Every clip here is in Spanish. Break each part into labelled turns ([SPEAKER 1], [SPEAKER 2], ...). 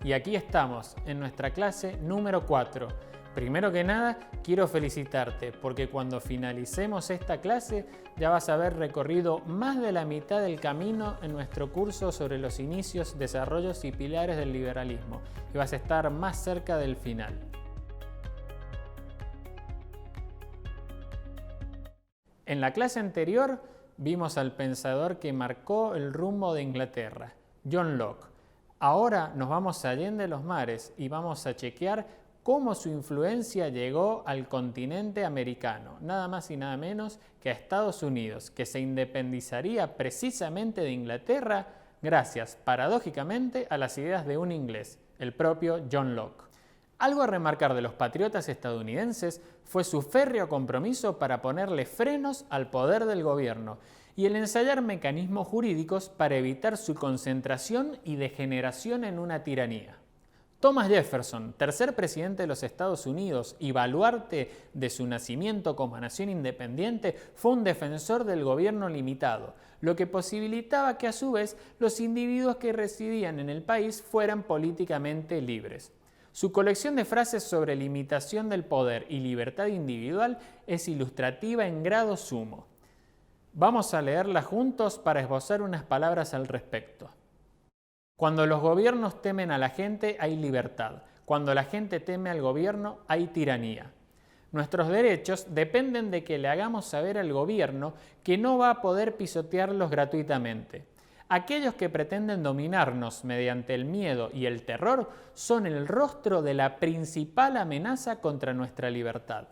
[SPEAKER 1] Y aquí estamos, en nuestra clase número 4. Primero que nada, quiero felicitarte porque cuando finalicemos esta clase ya vas a haber recorrido más de la mitad del camino en nuestro curso sobre los inicios, desarrollos y pilares del liberalismo y vas a estar más cerca del final. En la clase anterior vimos al pensador que marcó el rumbo de Inglaterra, John Locke. Ahora nos vamos allende los mares y vamos a chequear cómo su influencia llegó al continente americano, nada más y nada menos que a Estados Unidos, que se independizaría precisamente de Inglaterra gracias, paradójicamente, a las ideas de un inglés, el propio John Locke. Algo a remarcar de los patriotas estadounidenses fue su férreo compromiso para ponerle frenos al poder del gobierno y el ensayar mecanismos jurídicos para evitar su concentración y degeneración en una tiranía. Thomas Jefferson, tercer presidente de los Estados Unidos y baluarte de su nacimiento como nación independiente, fue un defensor del gobierno limitado, lo que posibilitaba que a su vez los individuos que residían en el país fueran políticamente libres. Su colección de frases sobre limitación del poder y libertad individual es ilustrativa en grado sumo. Vamos a leerla juntos para esbozar unas palabras al respecto. Cuando los gobiernos temen a la gente hay libertad. Cuando la gente teme al gobierno hay tiranía. Nuestros derechos dependen de que le hagamos saber al gobierno que no va a poder pisotearlos gratuitamente. Aquellos que pretenden dominarnos mediante el miedo y el terror son el rostro de la principal amenaza contra nuestra libertad.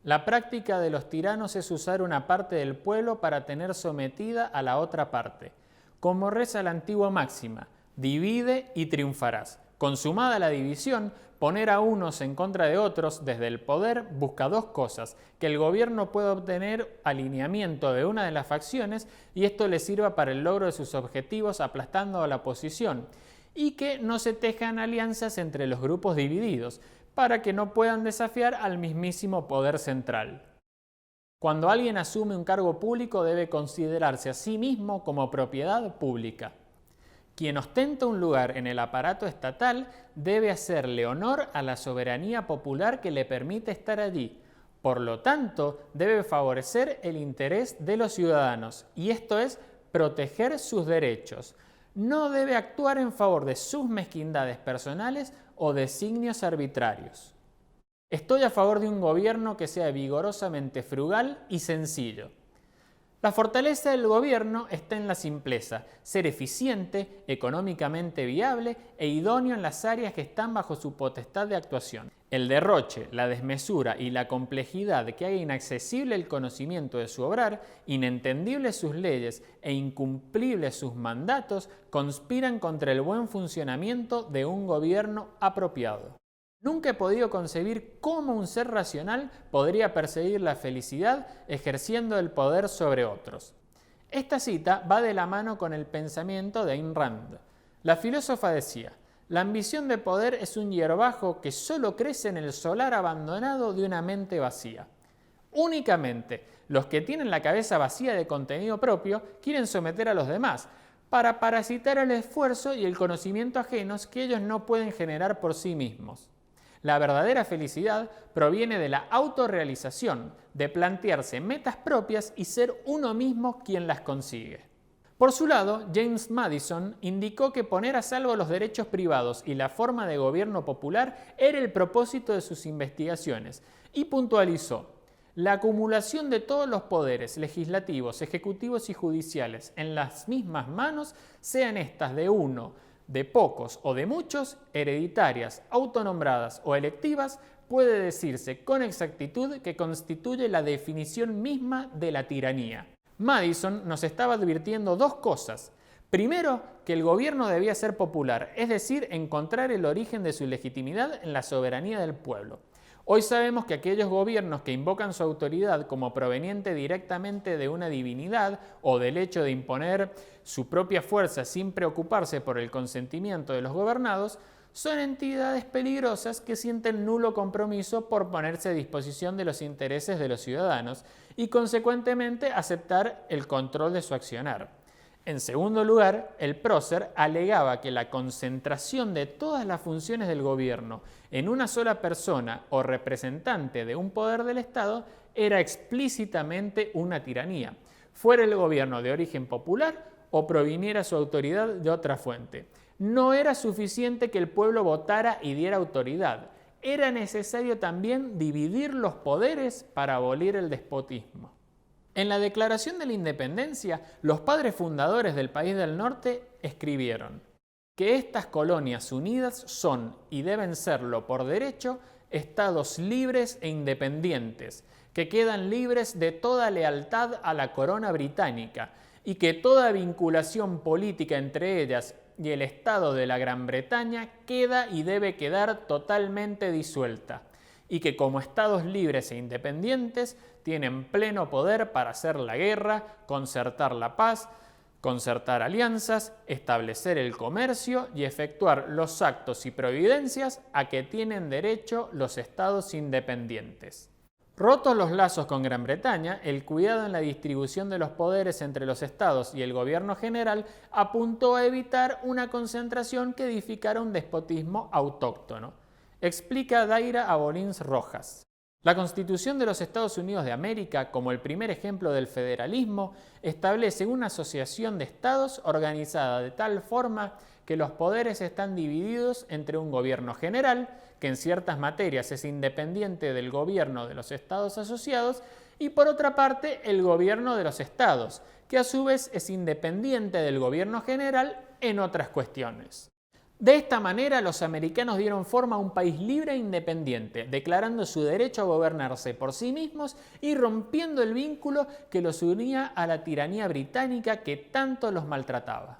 [SPEAKER 1] La práctica de los tiranos es usar una parte del pueblo para tener sometida a la otra parte. Como reza la antigua máxima, divide y triunfarás. Consumada la división, poner a unos en contra de otros desde el poder busca dos cosas: que el gobierno pueda obtener alineamiento de una de las facciones y esto le sirva para el logro de sus objetivos aplastando a la oposición, y que no se tejan alianzas entre los grupos divididos para que no puedan desafiar al mismísimo poder central. Cuando alguien asume un cargo público debe considerarse a sí mismo como propiedad pública. Quien ostenta un lugar en el aparato estatal debe hacerle honor a la soberanía popular que le permite estar allí. Por lo tanto, debe favorecer el interés de los ciudadanos, y esto es proteger sus derechos. No debe actuar en favor de sus mezquindades personales o designios arbitrarios. Estoy a favor de un gobierno que sea vigorosamente frugal y sencillo. La fortaleza del gobierno está en la simpleza, ser eficiente, económicamente viable e idóneo en las áreas que están bajo su potestad de actuación. El derroche, la desmesura y la complejidad que haga inaccesible el conocimiento de su obrar, inentendibles sus leyes e incumplibles sus mandatos conspiran contra el buen funcionamiento de un gobierno apropiado. Nunca he podido concebir cómo un ser racional podría perseguir la felicidad ejerciendo el poder sobre otros. Esta cita va de la mano con el pensamiento de Ayn Rand. La filósofa decía: la ambición de poder es un hierbajo que solo crece en el solar abandonado de una mente vacía. Únicamente los que tienen la cabeza vacía de contenido propio quieren someter a los demás, para parasitar el esfuerzo y el conocimiento ajenos que ellos no pueden generar por sí mismos. La verdadera felicidad proviene de la autorrealización, de plantearse metas propias y ser uno mismo quien las consigue. Por su lado, James Madison indicó que poner a salvo los derechos privados y la forma de gobierno popular era el propósito de sus investigaciones y puntualizó: la acumulación de todos los poderes legislativos, ejecutivos y judiciales en las mismas manos, sean estas de uno, de pocos o de muchos, hereditarias, autonombradas o electivas, puede decirse con exactitud que constituye la definición misma de la tiranía. Madison nos estaba advirtiendo dos cosas. Primero, que el gobierno debía ser popular, es decir, encontrar el origen de su legitimidad en la soberanía del pueblo. Hoy sabemos que aquellos gobiernos que invocan su autoridad como proveniente directamente de una divinidad o del hecho de imponer su propia fuerza sin preocuparse por el consentimiento de los gobernados son entidades peligrosas que sienten nulo compromiso por ponerse a disposición de los intereses de los ciudadanos y consecuentemente aceptar el control de su accionar. En segundo lugar, el prócer alegaba que la concentración de todas las funciones del gobierno en una sola persona o representante de un poder del Estado era explícitamente una tiranía, fuera el gobierno de origen popular o proviniera su autoridad de otra fuente. No era suficiente que el pueblo votara y diera autoridad, era necesario también dividir los poderes para abolir el despotismo. En la Declaración de la Independencia, los padres fundadores del país del norte escribieron que estas colonias unidas son y deben serlo por derecho estados libres e independientes, que quedan libres de toda lealtad a la corona británica y que toda vinculación política entre ellas y el Estado de la Gran Bretaña queda y debe quedar totalmente disuelta, y que como estados libres e independientes tienen pleno poder para hacer la guerra, concertar la paz, concertar alianzas, establecer el comercio y efectuar los actos y providencias a que tienen derecho los estados independientes. Rotos los lazos con Gran Bretaña, el cuidado en la distribución de los poderes entre los estados y el gobierno general apuntó a evitar una concentración que edificara un despotismo autóctono. Explica Daira Abolins Rojas. La Constitución de los Estados Unidos de América, como el primer ejemplo del federalismo, establece una asociación de estados organizada de tal forma que los poderes están divididos entre un gobierno general, que en ciertas materias es independiente del gobierno de los estados asociados, y por otra parte el gobierno de los estados, que a su vez es independiente del gobierno general en otras cuestiones. De esta manera, los americanos dieron forma a un país libre e independiente, declarando su derecho a gobernarse por sí mismos y rompiendo el vínculo que los unía a la tiranía británica que tanto los maltrataba.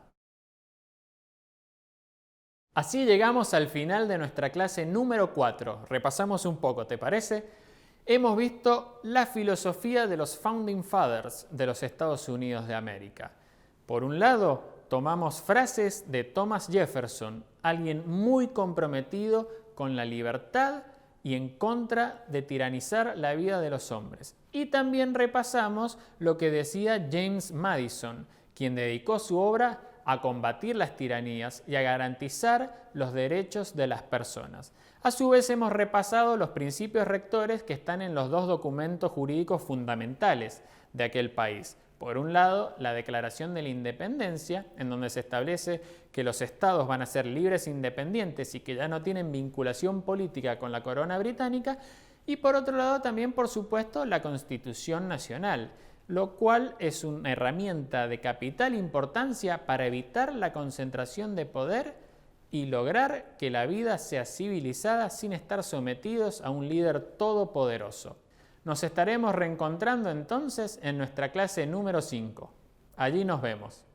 [SPEAKER 1] Así llegamos al final de nuestra clase número 4. Repasamos un poco, ¿te parece? Hemos visto la filosofía de los Founding Fathers de los Estados Unidos de América. Por un lado, tomamos frases de Thomas Jefferson, alguien muy comprometido con la libertad y en contra de tiranizar la vida de los hombres. Y también repasamos lo que decía James Madison, quien dedicó su obra a combatir las tiranías y a garantizar los derechos de las personas. A su vez hemos repasado los principios rectores que están en los dos documentos jurídicos fundamentales de aquel país. Por un lado, la Declaración de la Independencia, en donde se establece que los estados van a ser libres e independientes y que ya no tienen vinculación política con la corona británica, y por otro lado también, por supuesto, la Constitución Nacional, lo cual es una herramienta de capital importancia para evitar la concentración de poder y lograr que la vida sea civilizada sin estar sometidos a un líder todopoderoso. Nos estaremos reencontrando entonces en nuestra clase número 5. Allí nos vemos.